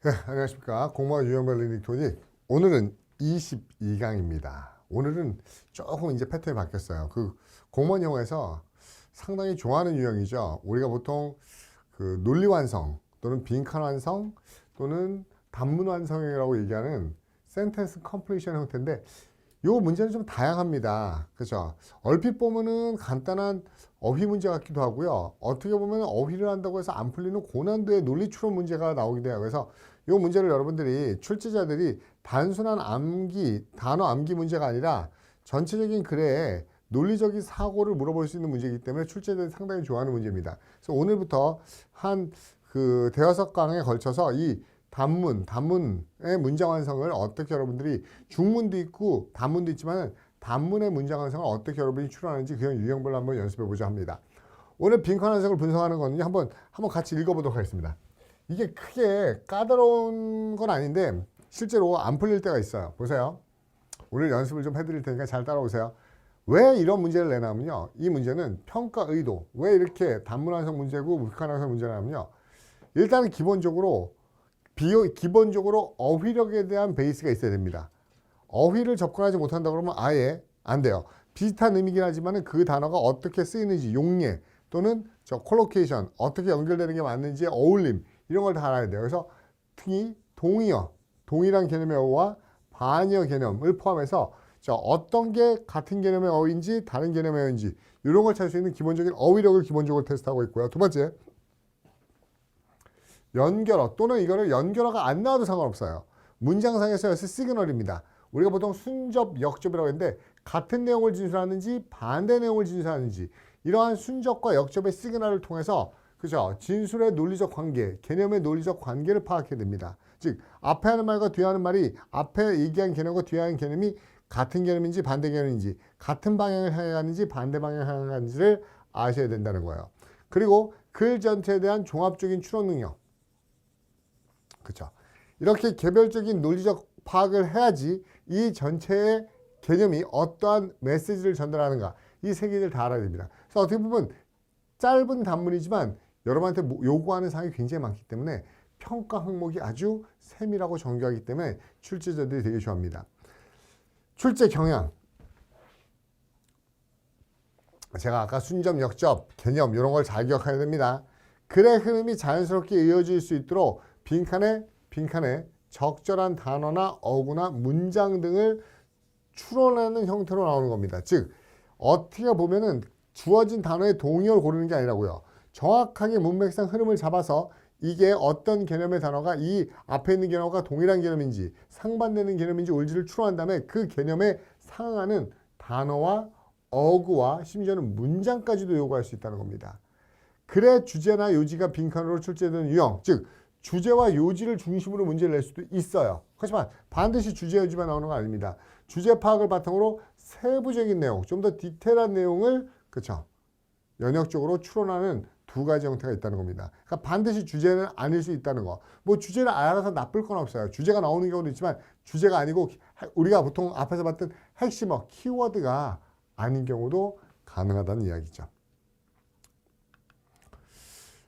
네, 안녕하십니까. 공무원 유형별 리딩 토닉. 오늘은 22강입니다. 오늘은 조금 이제 패턴이 바뀌었어요. 그 공무원 영어에서 상당히 좋아하는 유형이죠. 우리가 보통 그 논리 완성 또는 빈칸 완성 또는 단문 완성이라고 얘기하는 센텐스 컴플리션 형태인데 요 문제는 좀 다양합니다. 그죠? 얼핏 보면은 간단한 어휘 문제 같기도 하고요. 어떻게 보면 어휘를 한다고 해서 안 풀리는 고난도의 논리 추론 문제가 나오기도 해요. 그래서 이 문제를 여러분들이 출제자들이 단순한 암기, 단어 암기 문제가 아니라 전체적인 글에 논리적인 사고를 물어볼 수 있는 문제이기 때문에 출제자들이 상당히 좋아하는 문제입니다. 그래서 오늘부터 한 그 대여섯 강에 걸쳐서 이 단문의 문장 완성을 어떻게 여러분들이 중문도 있고 단문도 있지만 단문의 문장 완성을 어떻게 여러분이 추론하는지 그런 유형별로 한번 연습해 보자 합니다. 오늘 빈칸 완성을 분석하는 거는 한번 같이 읽어보도록 하겠습니다. 이게 크게 까다로운 건 아닌데 실제로 안 풀릴 때가 있어요. 보세요. 오늘 연습을 좀 해드릴 테니까 잘 따라오세요. 왜 이런 문제를 내냐면요. 이 문제는 평가 의도. 왜 이렇게 단문 완성 문제고 빈칸 완성 문제냐면요. 일단은 기본적으로 어휘력에 대한 베이스가 있어야 됩니다. 어휘를 접근하지 못한다 그러면 아예 안 돼요. 비슷한 의미긴 하지만 그 단어가 어떻게 쓰이는지 용례 또는 콜로케이션 어떻게 연결되는 게 맞는지 어울림 이런 걸 다 알아야 돼요. 그래서 특히 동의어, 동일한 개념의 어와 반의어 개념을 포함해서 어떤 게 같은 개념의 어인지 다른 개념의 어인지 이런 걸 찾을 수 있는 기본적인 어휘력을 기본적으로 테스트하고 있고요. 두 번째, 연결어 또는 이거를 연결어가 안 나와도 상관없어요. 문장상에서 였을 시그널입니다. 우리가 보통 순접, 역접이라고 했는데 같은 내용을 진술하는지 반대 내용을 진술하는지 이러한 순접과 역접의 시그널을 통해서 그죠? 진술의 논리적 관계, 개념의 논리적 관계를 파악해야 됩니다. 즉 앞에 하는 말과 뒤에 하는 말이 앞에 얘기한 개념과 뒤에 하는 개념이 같은 개념인지 반대 개념인지 같은 방향을 향해 가는지 반대 방향을 향해 가는지를 아셔야 된다는 거예요. 그리고 글 전체에 대한 종합적인 추론 능력 그렇죠. 이렇게 개별적인 논리적 파악을 해야지 이 전체의 개념이 어떠한 메시지를 전달하는가 이 세 개를 다 알아야 됩니다. 그래서 어떻게 보면 짧은 단문이지만 여러분한테 요구하는 사항이 굉장히 많기 때문에 평가 항목이 아주 세밀하고 정교하기 때문에 출제자들이 되게 좋아합니다. 출제 경향 제가 아까 순접, 역접, 개념 이런 걸 잘 기억해야 됩니다. 글의 흐름이 자연스럽게 이어질 수 있도록 빈칸에 적절한 단어나 어구나 문장 등을 추론하는 형태로 나오는 겁니다. 즉 어떻게 보면은 주어진 단어의 동의어를 고르는 게 아니라고요. 정확하게 문맥상 흐름을 잡아서 이게 어떤 개념의 단어가 이 앞에 있는 개념과 동일한 개념인지 상반되는 개념인지 올지를 추론한 다음에 그 개념에 상응하는 단어와 어구와 심지어는 문장까지도 요구할 수 있다는 겁니다. 글의 주제나 요지가 빈칸으로 출제되는 유형, 즉 주제와 요지를 중심으로 문제를 낼 수도 있어요. 하지만 반드시 주제 요지만 나오는 건 아닙니다. 주제 파악을 바탕으로 세부적인 내용, 좀 더 디테일한 내용을 그쵸 연역적으로 추론하는 두 가지 형태가 있다는 겁니다. 그러니까 반드시 주제는 아닐 수 있다는 거. 뭐 주제를 알아서 나쁠 건 없어요. 주제가 나오는 경우도 있지만 주제가 아니고 우리가 보통 앞에서 봤던 핵심어, 키워드가 아닌 경우도 가능하다는 이야기죠.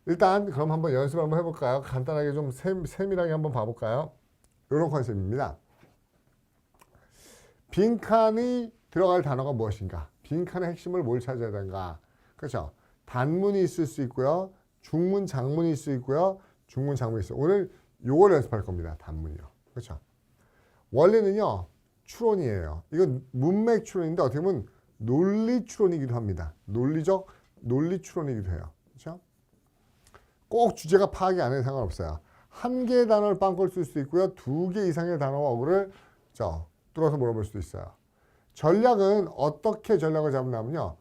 일단 그럼 한번 연습을 한번 해볼까요? 간단하게 좀 세밀하게 한번 봐볼까요? 이런 컨셉입니다. 빈칸이 들어갈 단어가 무엇인가? 빈칸의 핵심을 뭘 찾아야 되는가? 그렇죠? 단문이 있을 수 있고요. 중문, 장문이 있을 수 있고요. 중문, 장문이 있어요. 오늘 요걸 연습할 겁니다. 단문이요. 그렇죠? 원래는요. 추론이에요. 이건 문맥 추론인데 어떻게 보면 논리 추론이기도 합니다. 논리 추론이기도 해요. 그렇죠? 꼭 주제가 파악이 안 해도 상관없어요. 한 개의 단어를 빵꾸를 쓸 수도 있고요. 두 개 이상의 단어와 어구를 뚫어서 물어볼 수도 있어요. 전략은 어떻게 전략을 잡냐면요.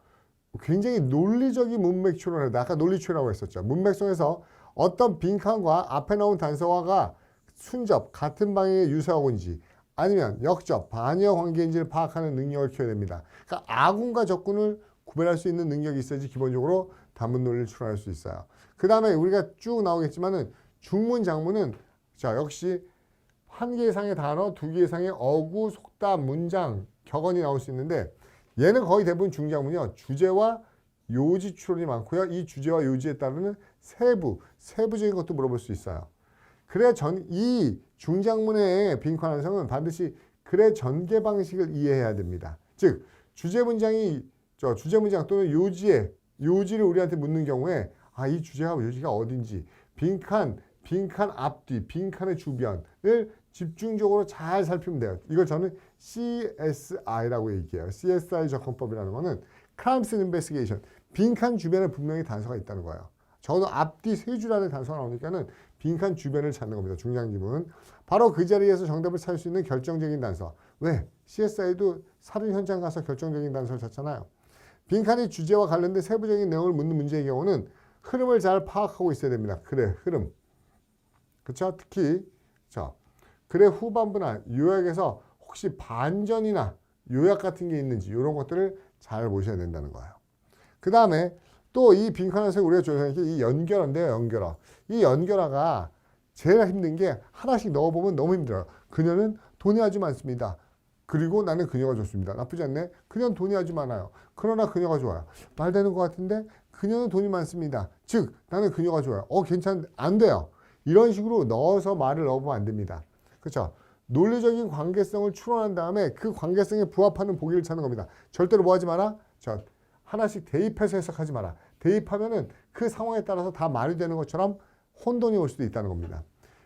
굉장히 논리적인 문맥 추론을 해요. 아까 논리 추론이라고 했었죠. 문맥 속에서 어떤 빈칸과 앞에 나온 단서가 순접, 같은 방향의 유사어인지 아니면 역접, 반의어 관계인지를 파악하는 능력을 키워야 됩니다. 그러니까 아군과 적군을 구별할 수 있는 능력이 있어야지 기본적으로 단문 논리를 추론할 수 있어요. 그 다음에 우리가 쭉 나오겠지만은 중문, 장문은 역시 한 개 이상의 단어, 두 개 이상의 어구, 속담, 문장, 격언이 나올 수 있는데 얘는 거의 대부분 중장문이요. 주제와 요지 추론이 많고요. 이 주제와 요지에 따르는 세부적인 것도 물어볼 수 있어요. 이 중장문의 빈칸 완성은 반드시 글의 전개 방식을 이해해야 됩니다. 즉 주제 문장 또는 요지를 우리한테 묻는 경우에 이 주제가 요지가 어딘지 빈칸 앞뒤, 빈칸의 주변을 집중적으로 잘 살피면 돼요. 이걸 저는 CSI라고 얘기해요. CSI 접근법이라는 거는 Crimes Investigation. 빈칸 주변에 분명히 단서가 있다는 거예요. 저는 앞뒤 세 줄 안에 단서가 나오니까는 빈칸 주변을 찾는 겁니다. 중장지문. 바로 그 자리에서 정답을 찾을 수 있는 결정적인 단서. 왜? CSI도 살인 현장 가서 결정적인 단서를 찾잖아요. 빈칸이 주제와 관련된 세부적인 내용을 묻는 문제의 경우는 흐름을 잘 파악하고 있어야 됩니다. 글의 흐름. 그렇죠? 특히 글의 후반부나 요약에서 혹시 반전이나 요약 같은 게 있는지 이런 것들을 잘 보셔야 된다는 거예요. 그 다음에 또 이 빈칸에서 우리가 조사하는 게 이 연결어인데요. 연결어. 이 연결어가 제일 힘든 게 하나씩 넣어보면 너무 힘들어요. 그녀는 돈이 아주 많습니다. 그리고 나는 그녀가 좋습니다. 나쁘지 않네. 그녀는 돈이 아주 많아요. 그러나 그녀가 좋아요. 말 되는 것 같은데 그녀는 돈이 많습니다. 즉 나는 그녀가 좋아요. 안 돼요. 이런 식으로 넣어서 말을 넣어보면 안 됩니다. 그렇죠? 논리적인 관계성을 추론한 다음에 그 관계성에 부합하는 보기를 찾는 겁니다. 절대로 뭐 하지 마라? 하나씩 대입해서 해석하지 마라. 대입하면은 그 상황에 따라서 다 말이 되는 것처럼 혼돈이 올 수도 있다는 겁니다.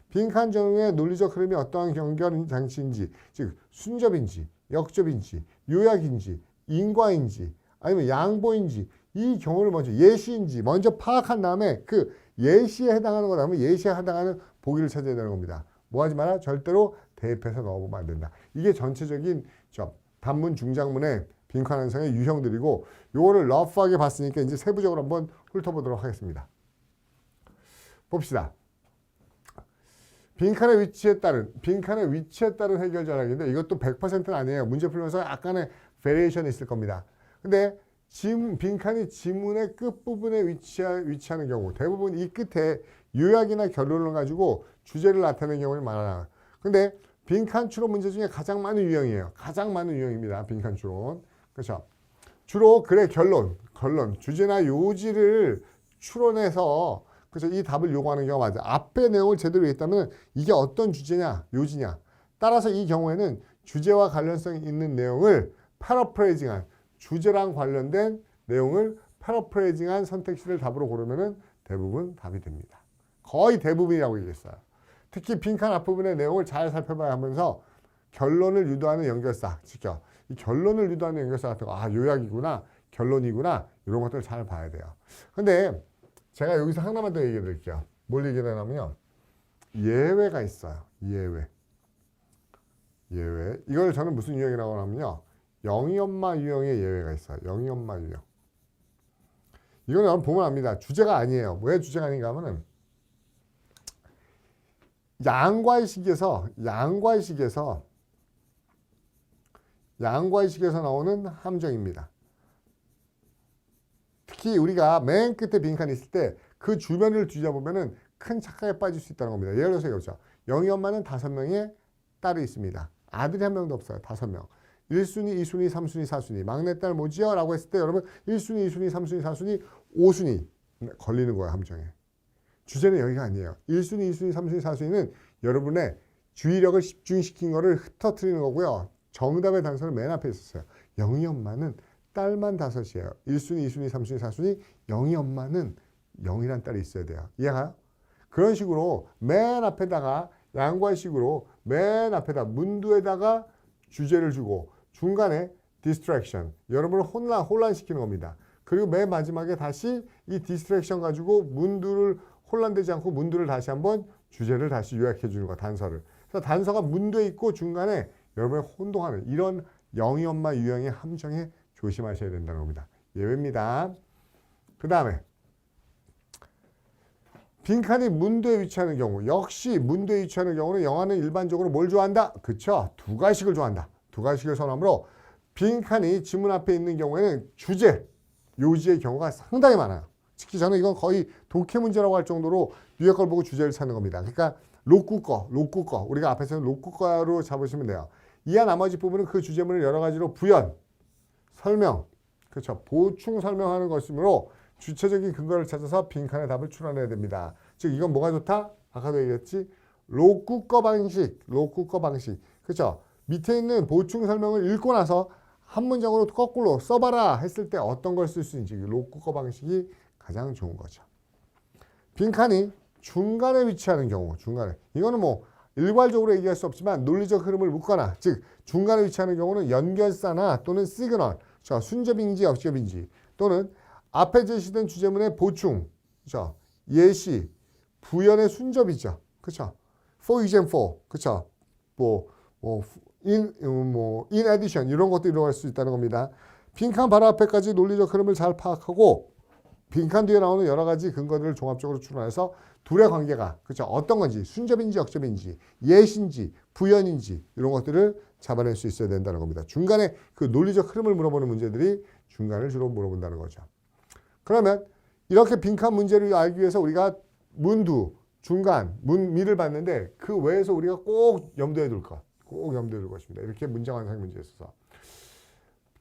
빈칸 전후의 논리적 흐름이 어떠한 연결 장치인지, 즉 순접인지, 역접인지, 요약인지, 인과인지, 아니면 양보인지 이 경우를 먼저 예시인지 먼저 파악한 다음에 그 예시에 해당하는 거라면 예시에 해당하는 보기를 찾아야 되는 겁니다. 뭐 하지 마라? 절대로 대입해서 넣어보면 안 된다. 이게 전체적인 단문 중장문의 빈칸 완성의 유형들이고 요거를 러프하게 봤으니까 이제 세부적으로 한번 훑어보도록 하겠습니다. 봅시다. 빈칸의 위치에 따른 해결 전략인데 이것도 100%는 아니에요. 문제 풀면서 약간의 베리에이션이 있을 겁니다. 근데 빈칸이 지문의 끝부분에 위치하는 경우 대부분 이 끝에 요약이나 결론을 가지고 주제를 나타내는 경우가 많아요. 근데 빈칸 추론 문제 중에 가장 많은 유형이에요. 가장 많은 유형입니다. 빈칸 추론. 그렇죠? 주로 글의 결론, 주제나 요지를 추론해서 그래서 이 답을 요구하는 경우가 많아요. 앞의 내용을 제대로 했다면 이게 어떤 주제냐, 요지냐. 따라서 이 경우에는 주제와 관련성이 있는 내용을 패러프레이징한 주제랑 관련된 내용을 패러프레이징한 선택지를 답으로 고르면은 대부분 답이 됩니다. 거의 대부분이라고 얘기했어요. 특히 빈칸 앞부분의 내용을 잘 살펴봐야 하면서 결론을 유도하는 연결사, 지켜. 이 결론을 유도하는 연결사 같은 거, 요약이구나, 결론이구나, 이런 것들을 잘 봐야 돼요. 근데 제가 여기서 하나만 더 얘기해 드릴게요. 뭘 얘기해 드리냐면요. 예외가 있어요. 예외. 이걸 저는 무슨 유형이라고 하냐면요. 영이엄마 유형의 예외가 있어요. 영이엄마 유형. 이거는 여러분 보면 압니다. 주제가 아니에요. 왜 주제가 아닌가 하면은 양과의 식에서 나오는 함정입니다. 특히 우리가 맨 끝에 빈칸이 있을 때 그 주변을 뒤져보면은 큰 착각에 빠질 수 있다는 겁니다. 예를 들어서 이거죠. 영희 엄마는 5명의 딸이 있습니다. 아들이 한 명도 없어요. 5명. 1순위, 2순위, 3순위, 4순위. 막내딸 뭐지요? 라고 했을 때 여러분 1순위, 2순위, 3순위, 4순위, 5순위 걸리는 거예요. 함정에. 주제는 여기가 아니에요. 1순위, 2순위, 3순위, 4순위는 여러분의 주의력을 집중시킨 거를 흩어뜨리는 거고요. 정답의 단서는 맨 앞에 있었어요. 영희 엄마는 딸만 5이에요. 1순위, 2순위, 3순위, 4순위. 영희 엄마는 0이란 딸이 있어야 돼요. 이해가요? 그런 식으로 맨 앞에다가 양과식으로 맨 앞에다 문두에다가 주제를 주고 중간에 distraction, 여러분을 혼란시키는 겁니다. 그리고 맨 마지막에 다시 이 distraction 가지고 문두를 혼란되지 않고 문두를 다시 한번 주제를 다시 요약해 주는 거, 단서를. 그래서 단서가 문두에 있고 중간에 여러분을 혼동하는 이런 영희 엄마 유형의 함정에 조심하셔야 된다는 겁니다. 예외입니다. 그 다음에 빈칸이 문두에 위치하는 경우, 역시 문두에 위치하는 경우는 영화는 일반적으로 뭘 좋아한다? 그쵸? 두 가지식을 좋아한다. 두 가지식을 선호하므로 빈칸이 지문 앞에 있는 경우에는 주제, 요지의 경우가 상당히 많아요. 특히 저는 이건 거의 독해 문제라고 할 정도로 위에 걸 보고 주제를 찾는 겁니다. 그러니까 로쿠 거, 우리가 앞에서는 로쿠 거로 잡으시면 돼요. 이하 나머지 부분은 그 주제문을 여러 가지로 부연, 설명, 그렇죠? 보충 설명하는 것이므로 주체적인 근거를 찾아서 빈칸의 답을 추론해야 됩니다. 즉 이건 뭐가 좋다? 아까도 얘기했지. 로쿠꺼 방식. 그렇죠? 밑에 있는 보충 설명을 읽고 나서 한 문장으로 거꾸로 써봐라 했을 때 어떤 걸 쓸 수 있는지 로쿠꺼 방식이 가장 좋은 거죠. 빈칸이 중간에 위치하는 경우, 중간에. 이거는 뭐 일괄적으로 얘기할 수 없지만 논리적 흐름을 묻거나, 즉 중간에 위치하는 경우는 연결사나 또는 시그널, 자, 순접인지 역접인지, 또는 앞에 제시된 주제문의 보충, 그렇죠? 예시, 부연의 순접이죠. 그렇죠? For example, 그렇죠? in addition 이런 것도 이루어갈 수 있다는 겁니다. 빈칸 바로 앞에까지 논리적 흐름을 잘 파악하고 빈칸 뒤에 나오는 여러 가지 근거들을 종합적으로 추론해서 둘의 관계가 그렇죠? 어떤 건지 순접인지 역접인지 예시인지 부연인지 이런 것들을 잡아낼 수 있어야 된다는 겁니다. 중간에 그 논리적 흐름을 물어보는 문제들이 중간을 주로 물어본다는 거죠. 그러면 이렇게 빈칸 문제를 알기 위해서 우리가 문두, 중간, 문미를 봤는데 그 외에서 우리가 꼭 염두에 둘 것, 꼭 염두에 둘 것입니다. 이렇게 문장 완성 문제에 있어서.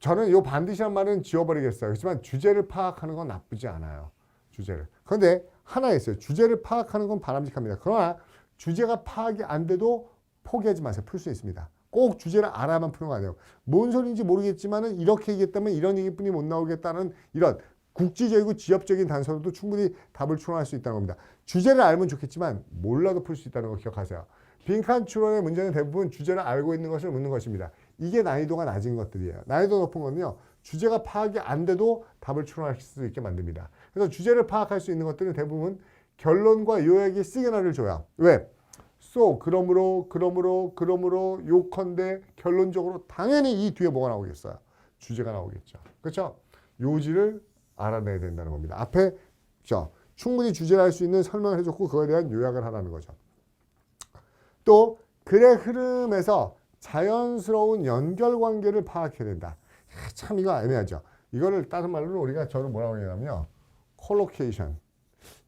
저는 요 반드시란 말은 지워버리겠어요. 그렇지만 주제를 파악하는 건 나쁘지 않아요. 주제를. 그런데 하나 있어요. 주제를 파악하는 건 바람직합니다. 그러나 주제가 파악이 안 돼도 포기하지 마세요. 풀 수 있습니다. 꼭 주제를 알아야만 푸는 거 아니에요. 뭔 소리인지 모르겠지만은 이렇게 얘기했다면 이런 얘기뿐이 못 나오겠다는 이런 국지적이고 지엽적인 단서로도 충분히 답을 추론할 수 있다는 겁니다. 주제를 알면 좋겠지만 몰라도 풀 수 있다는 거 기억하세요. 빈칸 추론의 문제는 대부분 주제를 알고 있는 것을 묻는 것입니다. 이게 난이도가 낮은 것들이에요. 난이도 높은 거는요. 주제가 파악이 안 돼도 답을 추론할 수 있게 만듭니다. 그래서 주제를 파악할 수 있는 것들은 대부분 결론과 요약의 시그널을 줘요. 왜? 그러므로 요컨대 결론적으로 당연히 이 뒤에 뭐가 나오겠어요? 주제가 나오겠죠. 그렇죠? 요지를 알아내야 된다는 겁니다. 앞에 충분히 주제를 할 수 있는 설명을 해줬고 그거에 대한 요약을 하라는 거죠. 또 글의 흐름에서 자연스러운 연결관계를 파악해야 된다. 참 이거 애매하죠. 이거를 다른 말로는 우리가 저는 뭐라고 얘기하냐면요. 콜로케이션.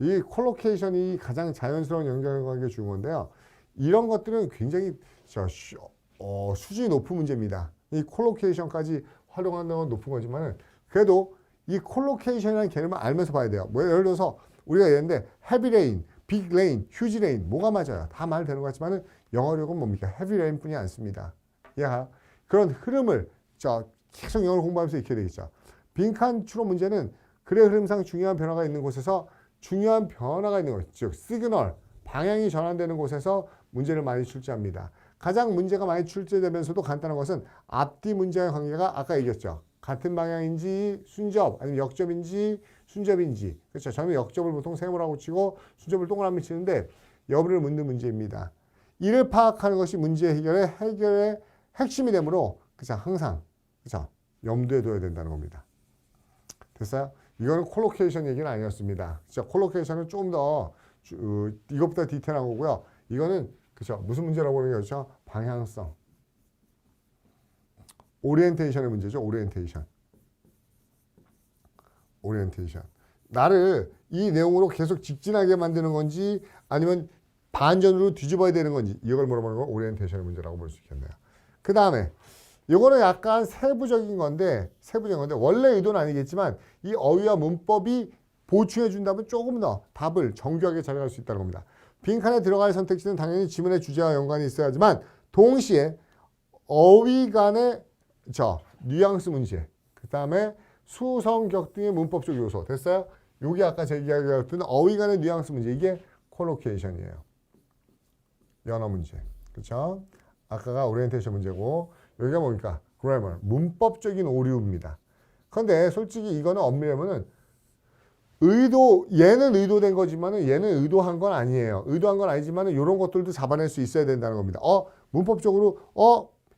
이 콜로케이션이 가장 자연스러운 연결관계를 주는 건데요. 이런 것들은 굉장히 수준이 높은 문제입니다. 이 콜로케이션까지 활용하는 건 높은 거지만은 그래도 이 콜로케이션이라는 개념을 알면서 봐야 돼요. 뭐 예를 들어서 우리가 얘기했는데 헤비 레인, 빅 레인, 휴지 레인 뭐가 맞아요? 다 말되는 것 같지만은 영어력은 뭡니까? 헤비 레인 뿐이 않습니다. 그런 흐름을 계속 영어를 공부하면서 익혀야 되겠죠. 빈칸 추론 문제는 글의 흐름상 중요한 변화가 있는 곳에서 중요한 변화가 있는 곳, 즉 시그널, 방향이 전환되는 곳에서 문제를 많이 출제합니다. 가장 문제가 많이 출제되면서도 간단한 것은 앞뒤 문제의 관계가 아까 얘기했죠. 같은 방향인지 순접 아니면 역접인지 순접인지 그렇죠. 저는 역접을 보통 세모라고 치고 순접을 동그라미 치는데 여부를 묻는 문제입니다. 이를 파악하는 것이 문제 해결의 핵심이 되므로 그죠. 항상 그죠. 염두에 둬야 된다는 겁니다. 됐어요? 이거는 콜로케이션 얘기는 아니었습니다. 진짜 콜로케이션은 좀 더 이것보다 디테일한 거고요. 이거는 그죠. 무슨 문제라고 하는 거죠? 방향성. 오리엔테이션의 문제죠. 오리엔테이션. 나를 이 내용으로 계속 직진하게 만드는 건지 아니면 반전으로 뒤집어야 되는 건지 이걸 물어보는 건 오리엔테이션의 문제라고 볼 수 있겠네요. 그 다음에 이거는 약간 세부적인 건데 원래 의도는 아니겠지만 이 어휘와 문법이 보충해 준다면 조금 더 답을 정교하게 찾아갈 수 있다는 겁니다. 빈칸에 들어갈 선택지는 당연히 지문의 주제와 연관이 있어야 하지만 동시에 어휘 간의 뉘앙스 문제, 그 다음에 수성격 등의 문법적 요소 됐어요? 요게 아까 제가 얘기했던 어휘 간의 뉘앙스 문제 이게 콜로케이션이에요. 연어 문제. 그렇죠? 아까가 오리엔테이션 문제고 여기가 뭡니까? 그래머, 문법적인 오류입니다. 그런데 솔직히 이거는 엄밀하면은 얘는 의도된 거지만은 얘는 의도한 건 아니에요. 의도한 건 아니지만은 이런 것들도 잡아낼 수 있어야 된다는 겁니다. 문법적으로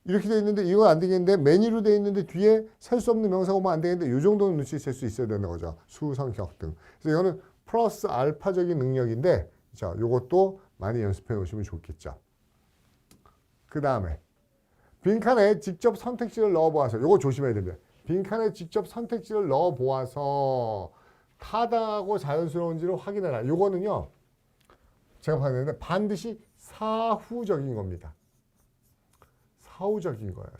이렇게 돼 있는데 이거 안 되겠는데 매니로 돼 있는데 뒤에 셀 수 없는 명사가 오면 안 되겠는데 이 정도는 눈치챌 수 있어야 되는 거죠. 수성격 등. 그래서 이거는 플러스 알파적인 능력인데 이것도 많이 연습해 놓으시면 좋겠죠. 그 다음에 빈칸에 직접 선택지를 넣어보아서 이거 조심해야 됩니다. 빈칸에 직접 선택지를 넣어보아서 타당하고 자연스러운지를 확인해라. 이거는요. 제가 봤는데 반드시 사후적인 겁니다. 사후적인 거예요.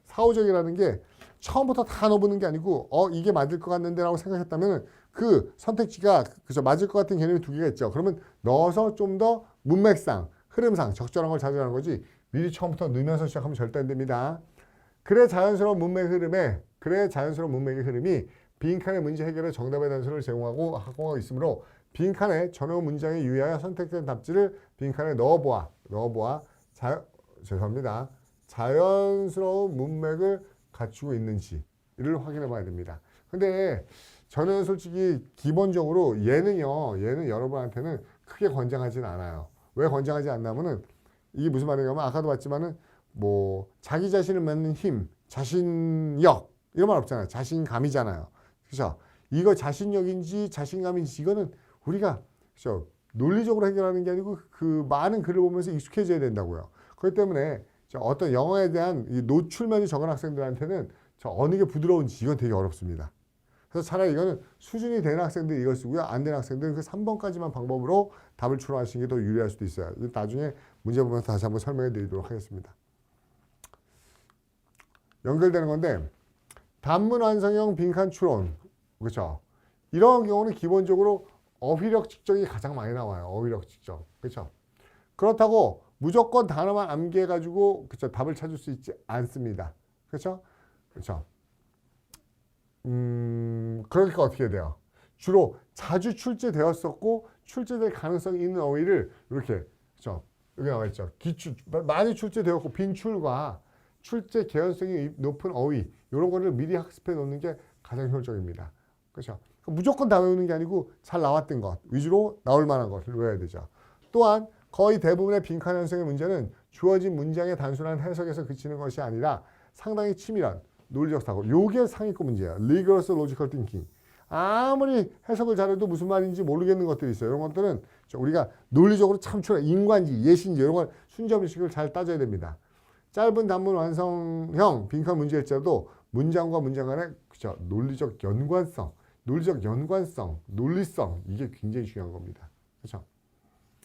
사후적이라는 게 처음부터 다 넣어보는 게 아니고 이게 맞을 것 같는데 라고 생각했다면 그 선택지가 맞을 것 같은 개념이 두 개가 있죠. 그러면 넣어서 좀 더 문맥상 흐름상 적절한 걸 찾으라는 거지 미리 처음부터 넣으면서 시작하면 절대 안 됩니다. 그래 자연스러운 문맥의 흐름이 빈칸의 문제 해결에 정답의 단서를 제공하고 하고 있으므로 빈칸에 전후 문장에 유의하여 선택된 답지를 빈칸에 넣어보아 죄송합니다. 자연스러운 문맥을 갖추고 있는지를 확인해 봐야 됩니다. 근데 저는 솔직히 기본적으로 얘는 여러분한테는 크게 권장하지는 않아요. 왜 권장하지 않냐면은 이게 무슨 말이냐면 아까도 봤지만은 뭐 자기 자신을 맺는 힘, 자신력 이런 말 없잖아요. 자신감이잖아요. 그렇죠? 이거 자신력인지 자신감인지 이거는 우리가 그렇죠? 논리적으로 해결하는 게 아니고 그 많은 글을 보면서 익숙해져야 된다고요. 그렇기 때문에 어떤 영어에 대한 이 노출면이 적은 학생들한테는 어느 게 부드러운지 이건 되게 어렵습니다. 그래서 차라리 이거는 수준이 되는 학생들이 이걸 쓰고요. 안 되는 학생들은 그 3번까지만 방법으로 답을 추론하시는 게 더 유리할 수도 있어요. 나중에 문제 보면서 다시 한번 설명해 드리도록 하겠습니다. 연결되는 건데 단문 완성형 빈칸 추론 그렇죠? 이런 경우는 기본적으로 어휘력 측정이 가장 많이 나와요. 어휘력 측정 그렇죠? 그렇다고 무조건 단어만 암기해가지고 그렇죠? 답을 찾을 수 있지 않습니다. 그렇죠? 그렇죠? 그러니까 어떻게 돼요? 주로 자주 출제되었었고 출제될 가능성이 있는 어휘를 이렇게 그렇죠? 여기 나와 있죠. 많이 출제되었고 빈출과 출제 개연성이 높은 어휘 이런 거를 미리 학습해 놓는 게 가장 효율적입니다. 그렇죠? 무조건 다 외우는 게 아니고 잘 나왔던 것 위주로 나올 만한 것을 외워야 되죠. 또한 거의 대부분의 빈칸 형성의 문제는 주어진 문장의 단순한 해석에서 그치는 것이 아니라 상당히 치밀한 논리적 사고 요게 상위권 문제예요. Rigorous Logical Thinking. 아무리 해석을 잘해도 무슨 말인지 모르겠는 것들이 있어요. 이런 것들은 우리가 논리적으로 참 인관지, 예시인지 이런 걸 순점식을 잘 따져야 됩니다. 짧은 단문 완성형 빈칸 문제일지라도 문장과 문장 간의 그쵸, 논리적 연관성, 논리성 이게 굉장히 중요한 겁니다. 그렇죠?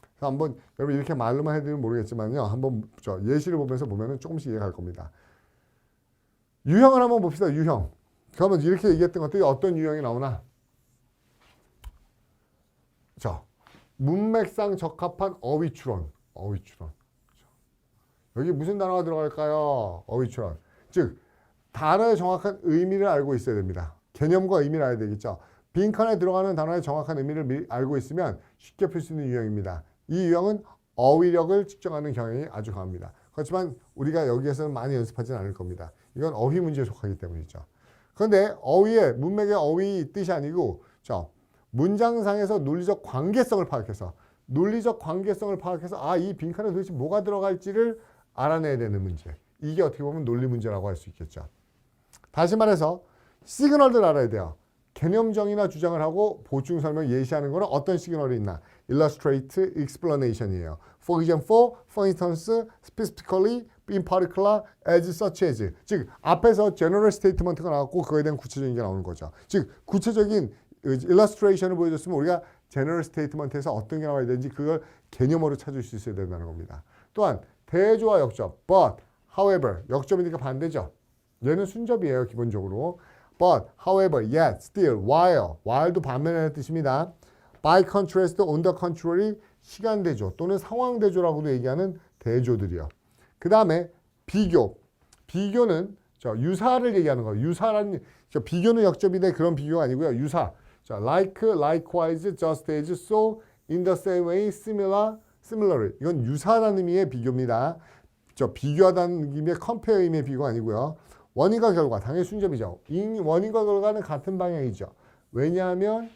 그래서 한번 여러분 이렇게 말로만 해드리면 모르겠지만요. 한번 예시를 보면은 조금씩 이해갈 겁니다. 유형을 한번 봅시다. 유형. 그러면 이렇게 얘기했던 것들이 어떤 유형이 나오나? 자, 문맥상 적합한 어휘 추론. 여기 무슨 단어가 들어갈까요? 어휘 추론. 즉, 단어의 정확한 의미를 알고 있어야 됩니다. 개념과 의미를 알아야 되겠죠. 빈칸에 들어가는 단어의 정확한 의미를 알고 있으면 쉽게 풀 수 있는 유형입니다. 이 유형은 어휘력을 측정하는 경향이 아주 강합니다. 그렇지만 우리가 여기에서는 많이 연습하지는 않을 겁니다. 이건 어휘 문제에 속하기 때문이죠. 그런데 어휘의 문맥의 어휘 뜻이 아니고 문장상에서 논리적 관계성을 파악해서 이 빈칸에 도대체 뭐가 들어갈지를 알아내야 되는 문제. 이게 어떻게 보면 논리 문제라고 할 수 있겠죠. 다시 말해서 시그널들 알아야 돼요. 개념정의나 주장을 하고 보충 설명 예시하는 거는 어떤 시그널이 있나? illustrate, explanation이에요. For example, for instance, specifically, in particular, as such as. 즉 앞에서 general statement가 나왔고 그거에 대한 구체적인 게 나오는 거죠. 즉 구체적인 illustration을 보여줬으면 우리가 general statement에서 어떤 게 나와야 되는지 그걸 개념으로 찾을 수 있어야 된다는 겁니다. 또한 대조와 역접, but, however, 역접이니까 반대죠. 얘는 순접이에요, 기본적으로. But, however, yet, still, while도 반면이라는 뜻입니다. By contrast, on the contrary, 시간 대조 또는 상황 대조라고도 얘기하는 대조들이요. 그 다음에 비교. 비교는 유사를 얘기하는 거예요. 유사라는 비교는 역접인데 그런 비교가 아니고요. 유사. like, likewise, just as, so, in the same way, similarly. 이건 유사라는 의미의 비교입니다. 비교하다는 의미의 compare 의미의 비교가 아니고요. 원인과 결과, 당연히 순접이죠. 원인과 결과는 같은 방향이죠. 왜냐하면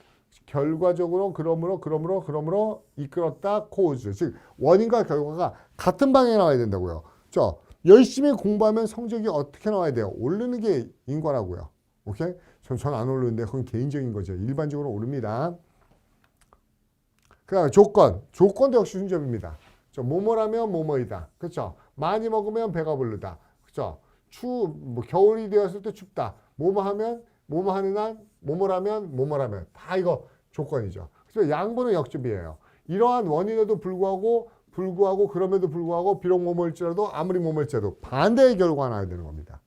결과적으로 그러므로 이끌었다 cause. 즉 원인과 결과가 같은 방향에 나와야 된다고요. 열심히 공부하면 성적이 어떻게 나와야 돼요? 오르는 게 인과라고요. 오케이? 전 안 오르는데 그건 개인적인 거죠. 일반적으로 오릅니다. 그 다음에 조건도 역시 순접입니다. 뭐뭐라면 뭐뭐이다. 그렇죠? 많이 먹으면 배가 부르다. 그렇죠? 겨울이 되었을 때 춥다. 뭐뭐하면 뭐뭐하는 한 뭐뭐라면 다 이거 조건이죠. 그래서 양보는 역접이에요. 이러한 원인에도 불구하고 그럼에도 불구하고 비록 뭐뭐일지라도 아무리 뭐뭐일지라도 반대의 결과가 나야 되는 겁니다.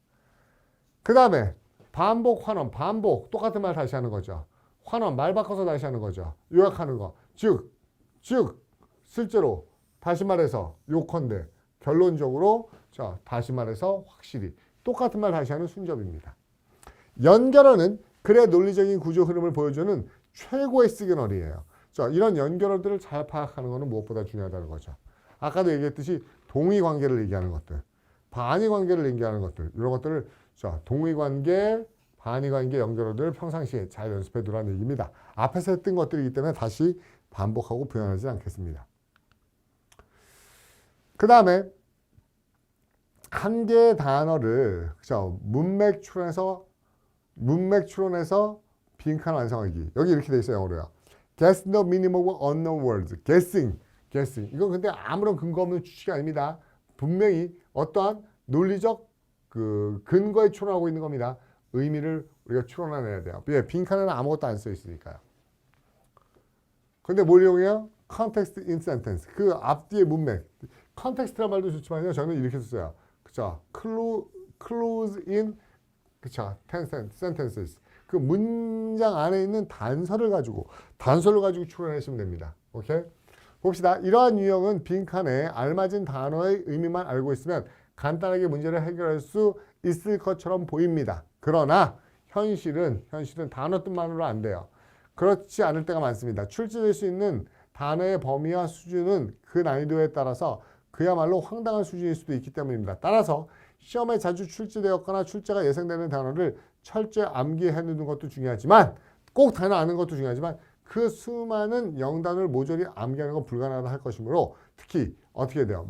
그 다음에 반복, 환원, 반복 똑같은 말 다시 하는 거죠. 환원 말 바꿔서 다시 하는 거죠. 요약하는 거. 즉 실제로 다시 말해서 요컨대 결론적으로 자 다시 말해서 확실히 똑같은 말 다시 하는 순접입니다. 연결어는 글의 논리적인 구조 흐름을 보여주는 최고의 시그널이에요. 자, 이런 연결어들을 잘 파악하는 것은 무엇보다 중요하다는 거죠. 아까도 얘기했듯이 동의관계를 얘기하는 것들, 반의관계를 얘기하는 것들 이런 것들을 자 동의관계, 반의관계 연결어들을 평상시에 잘 연습해 두라는 얘기입니다. 앞에서 했던 것들이기 때문에 다시 반복하고 표현하지 않겠습니다. 그 다음에 한 개의 단어를 그죠? 문맥 추론해서 빈칸 완성하기. 여기 이렇게 돼 있어요. 영어로요. Guess the meaning of unknown words. Guessing. 이건 근데 아무런 근거 없는 추측이 아닙니다. 분명히 어떠한 논리적 그 근거에 추론하고 있는 겁니다. 의미를 우리가 추론해내야 돼요. 왜? 빈칸에는 아무것도 안 써 있으니까요. 근데 뭘 이용해요? Context in sentence. 그 앞뒤의 문맥. 컨텍스트란 말도 좋지만요. 저는 이렇게 썼어요. 그쵸? Clues in 그쵸? sentences. 그 문장 안에 있는 단서를 가지고 추론하시면 됩니다. 오케이? 봅시다. 이러한 유형은 빈칸에 알맞은 단어의 의미만 알고 있으면 간단하게 문제를 해결할 수 있을 것처럼 보입니다. 그러나 현실은 단어 뜻만으로 안 돼요. 그렇지 않을 때가 많습니다. 출제될 수 있는 단어의 범위와 수준은 그 난이도에 따라서 그야말로 황당한 수준일 수도 있기 때문입니다. 따라서 시험에 자주 출제되었거나 출제가 예상되는 단어를 철저히 암기해 두는 것도 중요하지만 꼭 단어 아는 것도 중요하지만 그 수많은 영단을 모조리 암기하는 건 불가능하다 할 것이므로 특히 어떻게 돼요?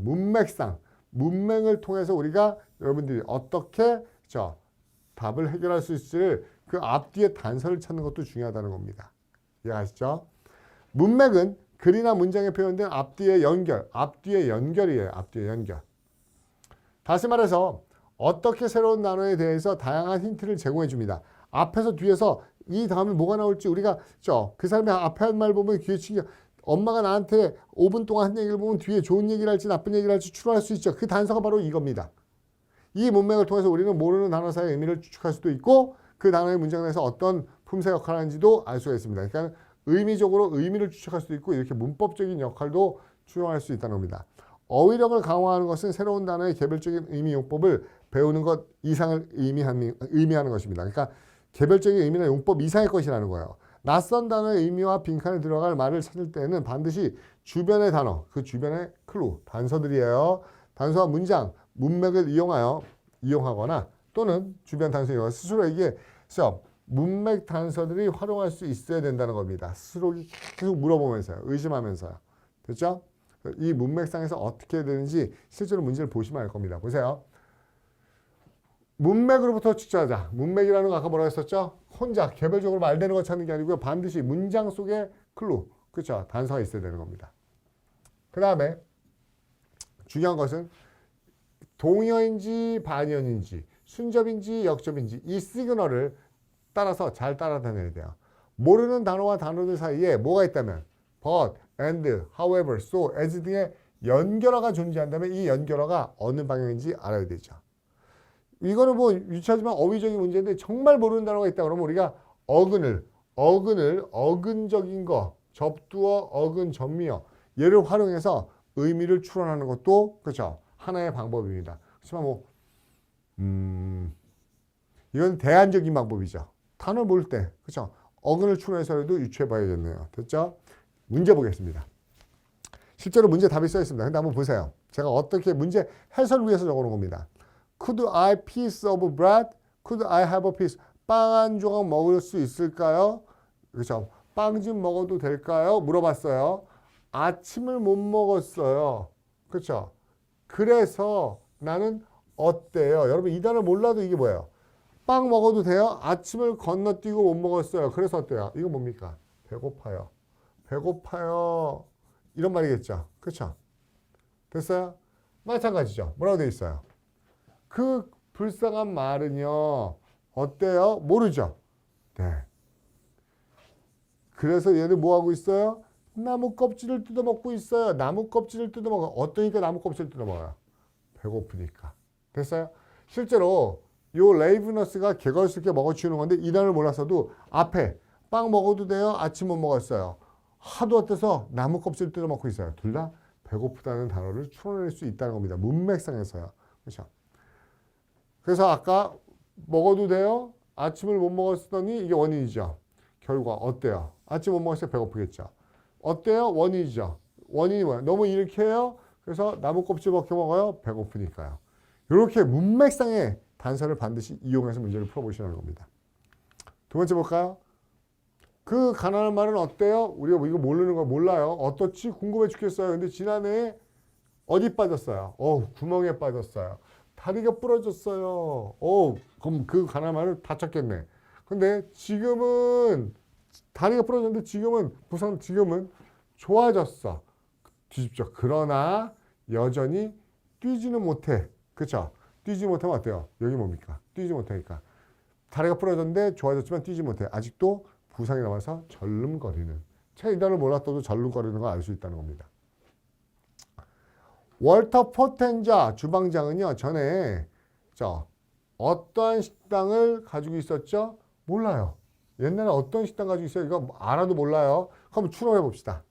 문맥을 통해서 우리가 여러분들이 어떻게 답을 해결할 수 있을지를 그 앞뒤의 단서를 찾는 것도 중요하다는 겁니다. 이해하시죠? 문맥은 글이나 문장에 표현된 앞뒤의 연결이에요. 앞뒤의 연결. 다시 말해서 어떻게 새로운 단어에 대해서 다양한 힌트를 제공해 줍니다. 앞에서 뒤에서 이 다음에 뭐가 나올지 우리가 그 사람이 앞에 한 말 보면 귀에 치기 엄마가 나한테 5분 동안 한 얘기를 보면 뒤에 좋은 얘기를 할지 나쁜 얘기를 할지 추론할 수 있죠. 그 단서가 바로 이겁니다. 이 문맥을 통해서 우리는 모르는 단어 사이의 의미를 추측할 수도 있고 그 단어의 문장 내에서 어떤 품새 역할을 하는지도 알 수가 있습니다. 그러니까 의미적으로 의미를 추측할 수도 있고 이렇게 문법적인 역할도 추론할 수 있다는 겁니다. 어휘력을 강화하는 것은 새로운 단어의 개별적인 의미 용법을 배우는 것 이상을 의미하는 것입니다. 그러니까 개별적인 의미나 용법 이상의 것이라는 거예요. 낯선 단어의 의미와 빈칸에 들어갈 말을 찾을 때는 반드시 주변의 단어, 그 주변의 클루, 단서들이에요. 단서와 문장, 문맥을 이용하거나 또는 주변 단서 이용하거나 스스로에게 문맥 단서들이 활용할 수 있어야 된다는 겁니다. 스스로 계속 물어보면서요. 의심하면서요. 됐죠? 이 문맥상에서 어떻게 되는지 실제로 문제를 보시면 알 겁니다. 보세요. 문맥으로부터 추측하자. 문맥이라는 거 아까 뭐라고 했었죠? 혼자 개별적으로 말되는 거 찾는 게 아니고요. 반드시 문장 속에 클루, 그렇죠? 단서가 있어야 되는 겁니다. 그 다음에 중요한 것은 동의어인지 반의어인지 순접인지 역접인지 이 시그널을 따라서 잘 따라다녀야 돼요. 모르는 단어와 단어들 사이에 뭐가 있다면 but, and, however, so, as 등의 연결어가 존재한다면 이 연결어가 어느 방향인지 알아야 되죠. 이거는 뭐 유치하지만 어휘적인 문제인데 정말 모르는 단어가 있다 그러면 우리가 어근적인 거, 접두어, 어근, 전미어 얘를 활용해서 의미를 추론하는 것도 그렇죠. 하나의 방법입니다. 그렇지만 이건 대안적인 방법이죠. 단어 모를 때 그렇죠. 어근을 추론해서라도 유추해 봐야겠네요. 됐죠? 문제 보겠습니다. 실제로 문제 답이 써 있습니다. 근데 한번 보세요. 제가 어떻게 문제 해설을 위해서 적어놓은 겁니다. Could I piece of bread? Could I have a piece? 빵 한 조각 먹을 수 있을까요? 그렇죠. 빵 좀 먹어도 될까요? 물어봤어요. 아침을 못 먹었어요. 그렇죠. 그래서 나는 어때요? 여러분 이 단어 몰라도 이게 뭐예요? 빵 먹어도 돼요? 아침을 건너뛰고 못 먹었어요. 그래서 어때요? 이거 뭡니까? 배고파요. 이런 말이겠죠. 그렇죠? 됐어요? 마찬가지죠. 뭐라고 돼 있어요? 그 불쌍한 말은요. 어때요? 모르죠. 네. 그래서 얘는 뭐 하고 있어요? 나무 껍질을 뜯어먹고 있어요. 나무 껍질을 뜯어먹어. 어떠니까 나무 껍질을 뜯어먹어요? 배고프니까. 됐어요? 실제로 요 레이브너스가 개걸스럽게 먹어치우는 건데 이 단어를 몰랐어도 앞에 빵 먹어도 돼요? 아침 못 먹었어요. 하도 어때서 나무 껍질을 뜯어먹고 있어요. 둘 다 배고프다는 단어를 추론할 수 있다는 겁니다. 문맥상에서요. 그렇죠? 그래서 아까 먹어도 돼요? 아침을 못 먹었더니 이게 원인이죠. 결과 어때요? 아침 못 먹었을 때 배고프겠죠. 어때요? 원인이죠. 원인이 뭐야? 너무 이렇게 해요? 그래서 나무 껍질 벗겨 먹어요? 배고프니까요. 이렇게 문맥상의 단서를 반드시 이용해서 문제를 풀어보시는 겁니다. 두 번째 볼까요? 그 가난한 말은 어때요? 우리가 이거 모르는 거 몰라요. 어떻지? 궁금해 죽겠어요. 근데 지난해에 어디 빠졌어요? 구멍에 빠졌어요. 다리가 부러졌어요. 그럼 그 가난한 말은 다쳤겠네. 근데 지금은 다리가 부러졌는데 지금은 좋아졌어. 뒤집죠. 그러나 여전히 뛰지는 못해. 그렇죠? 뛰지 못하면 어때요? 여기 뭡니까? 뛰지 못하니까. 다리가 부러졌는데 좋아졌지만 뛰지 못해. 아직도 부상이 남아서 절름거리는. 책 이단을 몰랐어도 절름거리는 걸 알 수 있다는 겁니다. 월터 포텐자 주방장은요. 전에 어떠한 식당을 가지고 있었죠? 몰라요. 옛날에 어떤 식당 가지고 있어요? 이거 알아도 몰라요. 한번 추론해 봅시다.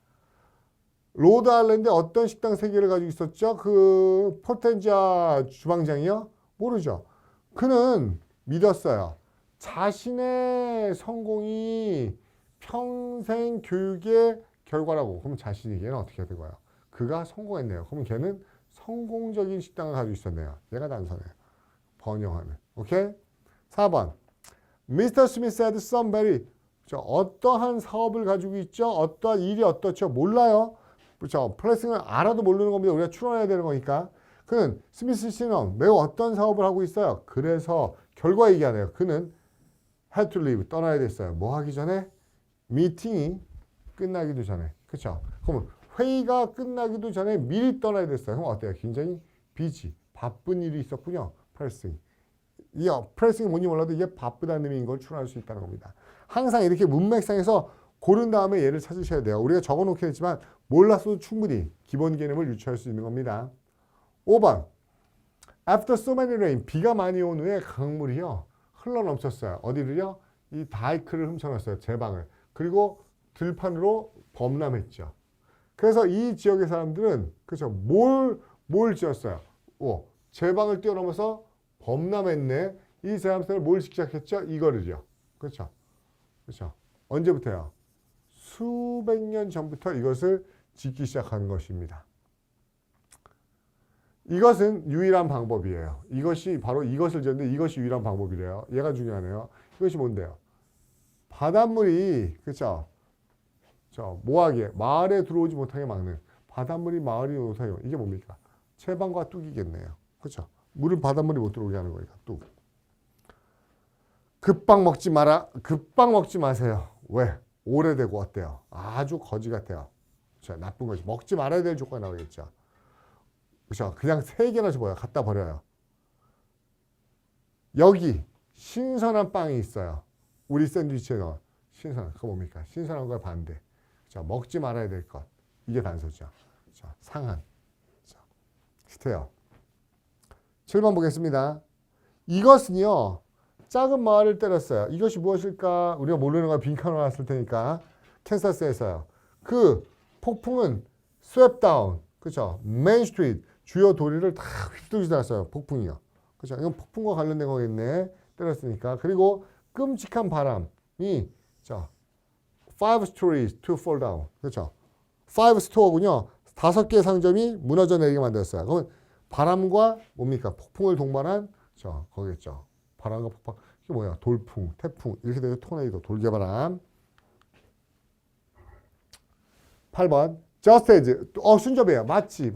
로드 아일랜드에 어떤 식당 세 개를 가지고 있었죠? 그 포텐자 주방장이요? 모르죠. 그는 믿었어요. 자신의 성공이 평생 교육의 결과라고. 그럼 자신에게는 어떻게 해야 되고요? 그가 성공했네요. 그러면 걔는 성공적인 식당을 가지고 있었네요. 얘가 단서네요. 번영하는. 오케이? 4번. Mr. Smith had somebody. 어떠한 사업을 가지고 있죠? 어떠한 일이 어떻죠? 몰라요. 그렇죠? 플레싱은 알아도 모르는 겁니다. 우리가 추론해야 되는 거니까. 그는 스미스 씨는 매우 어떤 사업을 하고 있어요. 그래서 결과 얘기하네요. 그는 had to leave. 떠나야 됐어요. 뭐 하기 전에? 미팅이 끝나기도 전에. 그렇죠? 그러면 회의가 끝나기도 전에 미리 떠나야 됐어요. 그럼 어때요? 굉장히 비지. 바쁜 일이 있었군요. 프레싱. 이 프레싱이 뭔지 몰라도 이게 바쁘다는 의미인 걸 추론할 수 있다는 겁니다. 항상 이렇게 문맥상에서 고른 다음에 얘를 찾으셔야 돼요. 우리가 적어놓긴 했지만 몰랐어도 충분히 기본 개념을 유추할 수 있는 겁니다. 5번. After so many rain. 비가 많이 온 후에 강물이요. 흘러넘쳤어요. 어디를요? 이 다이크를 훔쳐놨어요. 제방을. 그리고 들판으로 범람했죠. 그래서 이 지역의 사람들은 그렇죠. 뭘 지었어요? 제방을 뛰어넘어서 범람했네. 이 사람들은 뭘 시작했죠? 이거를요. 그렇죠. 그렇죠. 언제부터요? 수백 년 전부터 이것을 짓기 시작한 것입니다. 이것은 유일한 방법이에요. 이것이 바로 이것을 지었는데 이것이 유일한 방법이래요. 얘가 중요하네요. 이것이 뭔데요? 바닷물이 그렇죠. 뭐하게 마을에 들어오지 못하게 막는 바닷물이 마을이 못하게 이게 뭡니까? 채방과 뚝이겠네요. 그렇죠? 물은 바닷물이 못 들어오게 하는 거니까 뚝. 급빵 먹지 마라. 급빵 먹지 마세요. 왜? 오래되고 어때요? 아주 거지 같아요. 그렇죠? 나쁜 거지. 먹지 말아야 될 조건이 나오겠죠. 그렇죠? 그냥 3개나 줘봐요. 갖다 버려요. 여기 신선한 빵이 있어요. 우리 샌드위치에 넣어. 신선한. 그거 뭡니까? 신선한 거에 반대. 그렇죠? 먹지 말아야 될 것. 이게 단서죠. 그렇죠? 상한. 그렇죠? 스테어. 7번 보겠습니다. 이것은요. 작은 마을을 때렸어요. 이것이 무엇일까? 우리가 모르는 거 빈칸으로 왔을 테니까. 캔사스에서요. 그 폭풍은 swept down. 그렇죠? 메인 스트리트. 주요 도리를 다 휩쓸고 지나갔어요. 폭풍이요. 그렇죠? 이건 폭풍과 관련된 거겠네. 때렸으니까. 그리고 끔찍한 바람이 5 stories to fall down. 그렇죠? 5 store군요. 5개의 상점이 무너져 내리게 만들었어요. 그러면 바람과 뭡니까? 폭풍을 동반한 거겠죠. 바람과 폭풍. 이게 뭐야? 돌풍, 태풍. 이렇게 되면 토네이도, 돌개바람. 8번. just as. 순접이에요. 마치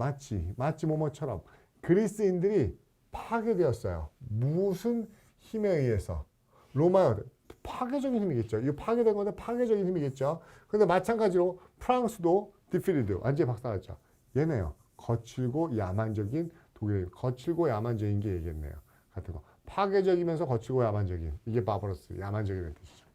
뭐뭐처럼. 그리스인들이 파괴되었어요. 무슨 힘에 의해서? 로마요. 파괴적인 힘이겠죠. 이거 파괴된 건데 파괴적인 힘이겠죠. 근데 마찬가지로 프랑스도 디피리드 완전히 박살났죠. 얘네요. 거칠고 야만적인 독일. 거칠고 야만적인 게 얘기했네요. 같은 거. 파괴적이면서 거칠고 야만적인. 이게 바버러스. 야만적이라는 뜻이죠.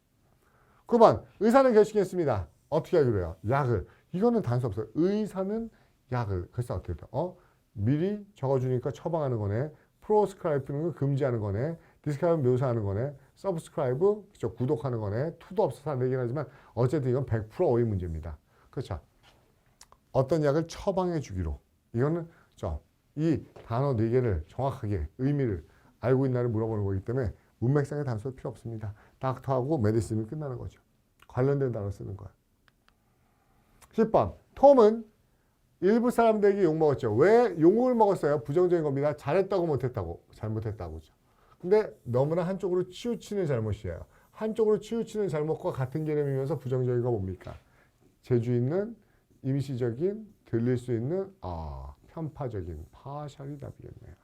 9번. 의사는 결심했습니다. 어떻게 하기로 해요? 약을. 이거는 단서 없어요. 의사는 약을. 그래서 어떻게 돼요? 미리 적어주니까 처방하는 거네. 프로스크라이브는 걸 금지하는 거네. 디스크라이브 묘사하는 거네. 서브스크라이브 구독하는 거네. 투도 없어서 안 되긴 하지만 어쨌든 이건 100% 어휘 문제입니다. 그렇죠? 어떤 약을 처방해 주기로. 이거는 이 단어 4개를 정확하게 의미를 알고 있나를 물어보는 거기 때문에 문맥상의 단서 필요 없습니다. 닥터하고 메디슨이 끝나는 거죠. 관련된 단어 쓰는 거야. 10번. 톰은 일부 사람들에게 욕먹었죠. 왜 욕을 먹었어요? 부정적인 겁니다. 잘했다고 못했다고. 잘못했다고죠. 근데 너무나 한쪽으로 치우치는 잘못이에요. 한쪽으로 치우치는 잘못과 같은 개념이면서 부정적인 거 뭡니까? 재주 있는, 임시적인, 들릴 수 있는, 편파적인, 파샬이 답이겠네요.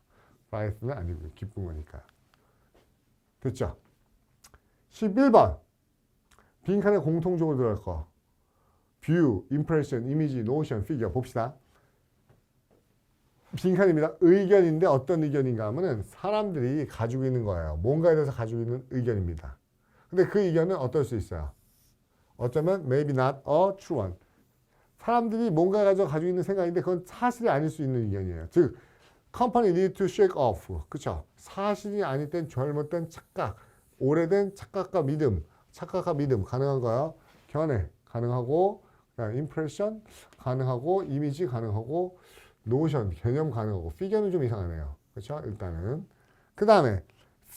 바이스는 아니고요. 기쁜 거니까요. 됐죠? 11번. 빈칸에 공통적으로 들어갈 거. 뷰, 임프레션, 이미지, 노션, 피겨 봅시다. 빈칸입니다. 의견인데 어떤 의견인가 하면은 사람들이 가지고 있는 거예요. 뭔가에 대해서 가지고 있는 의견입니다. 근데 그 의견은 어떨 수 있어요? 어쩌면 maybe not a true one. 사람들이 뭔가 가지고 있는 생각인데 그건 사실이 아닐 수 있는 의견이에요. 즉, company need to shake off. 그렇죠? 사실이 아닐 땐 잘못된 착각, 오래된 착각과 믿음 가능한 거예요. 견해 가능하고, impression 가능하고, 이미지 가능하고, 노션 개념 가능하고, 피겨는 좀 이상하네요. 그렇죠? 일단은 그 다음에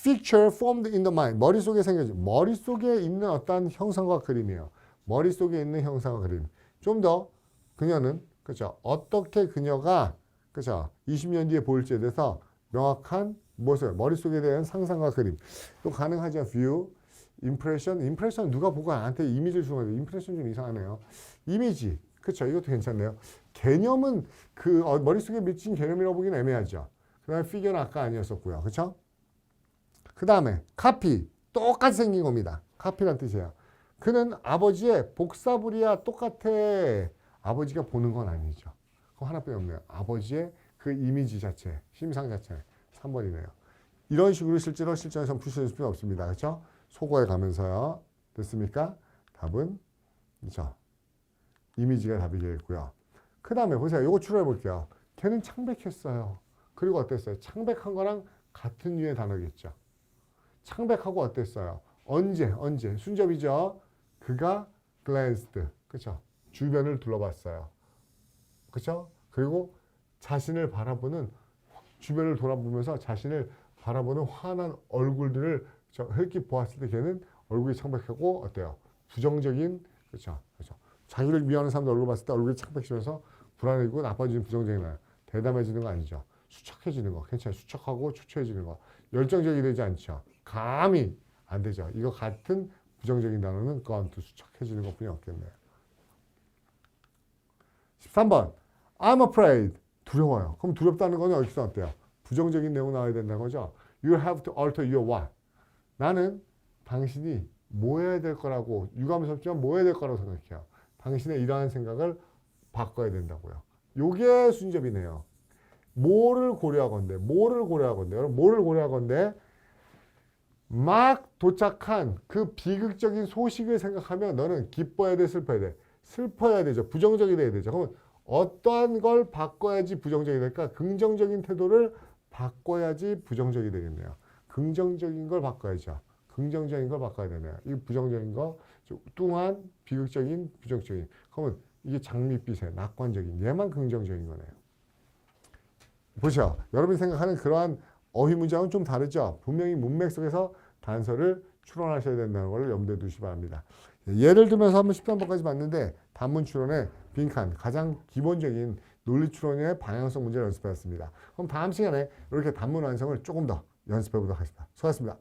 picture formed in the mind. 머릿속에 생겨진, 머릿속에 있는 어떤 형상과 그림이에요. 머릿속에 있는 형상과 그림. 좀 더 그녀는, 그렇죠? 어떻게 그녀가, 그렇죠? 20년 뒤에 보일지에 대해서 명확한 무엇을, 머릿속에 대한 상상과 그림. 또 가능하죠. view, impression 누가 보고 나한테 이미지를 주는 거예요. impression 좀 이상하네요. 이미지, 그렇죠? 이것도 괜찮네요. 개념은 그 머릿속에 미친 개념이라고 보기는 애매하죠. 그 다음에 figure는 아까 아니었었고요. 그렇죠? 그 다음에 copy, 똑같이 생긴 겁니다. copy란 뜻이에요. 그는 아버지의 복사불이야 똑같아. 아버지가 보는 건 아니죠. 그거 하나뿐이 없네요. 아버지의 그 이미지 자체, 심상 자체. 3번이네요. 이런 식으로 실전에서 푸실 필요 없습니다. 그렇죠? 속어에 가면서요. 됐습니까? 답은 그렇죠? 이미지가 답이 되겠고요. 그 다음에 보세요. 이거 추려해 볼게요. 걔는 창백했어요. 그리고 어땠어요? 창백한 거랑 같은 류의 단어겠죠. 창백하고 어땠어요? 언제 순접이죠. 그가 glanced, 그렇죠? 주변을 둘러봤어요. 그렇죠? 그리고 자신을 바라보는, 주변을 돌아보면서 자신을 바라보는 환한 얼굴들을 흘낏 보았을 때 걔는 얼굴이 창백하고 어때요? 부정적인, 그렇죠? 자기를 미워하는 사람들 얼굴 봤을 때 얼굴이 창백해지면서 불안해지고 나빠지는 부정적인 거, 대담해지는 거 아니죠. 수척해지는 거, 괜찮아요. 수척하고 초췌해지는 거. 열정적이 되지 않죠. 감히 안 되죠. 이거 같은 부정적인 단어는 gone to, 수척해지는 것뿐이 없겠네요. 13번. I'm afraid. 두려워요. 그럼 두렵다는 건 어디서 어때요? 부정적인 내용 나와야 된다는 거죠. You have to alter your what. 나는 당신이 뭐 해야 될 거라고, 유감스럽지만 뭐 해야 될 거라고 생각해요. 당신의 이러한 생각을 바꿔야 된다고요. 요게 순접이네요. 뭐를 고려하건대. 여러분, 뭐를 고려하건대? 막 도착한 그 비극적인 소식을 생각하면 너는 기뻐야 돼, 슬퍼야 돼? 슬퍼야 되죠. 부정적이 돼야 되죠. 그러면 어떠한 걸 바꿔야지 부정적이 될까? 긍정적인 태도를 바꿔야지 부정적이 되겠네요. 긍정적인 걸 바꿔야죠. 긍정적인 걸 바꿔야 되네요. 이 부정적인 거, 뚱한, 비극적인, 부정적인. 그러면 이게 장밋빛의 낙관적인, 얘만 긍정적인 거네요. 보시죠. 여러분이 생각하는 그러한 어휘 문장은 좀 다르죠. 분명히 문맥 속에서 단서를 추론하셔야 된다는 걸 염두에 두시기 바랍니다. 예를 들면서 한번 13번까지 봤는데 단문 추론의 빈칸, 가장 기본적인 논리 추론의 방향성 문제를 연습해봤습니다. 그럼 다음 시간에 이렇게 단문 완성을 조금 더 연습해 보도록 하겠습니다. 수고하셨습니다.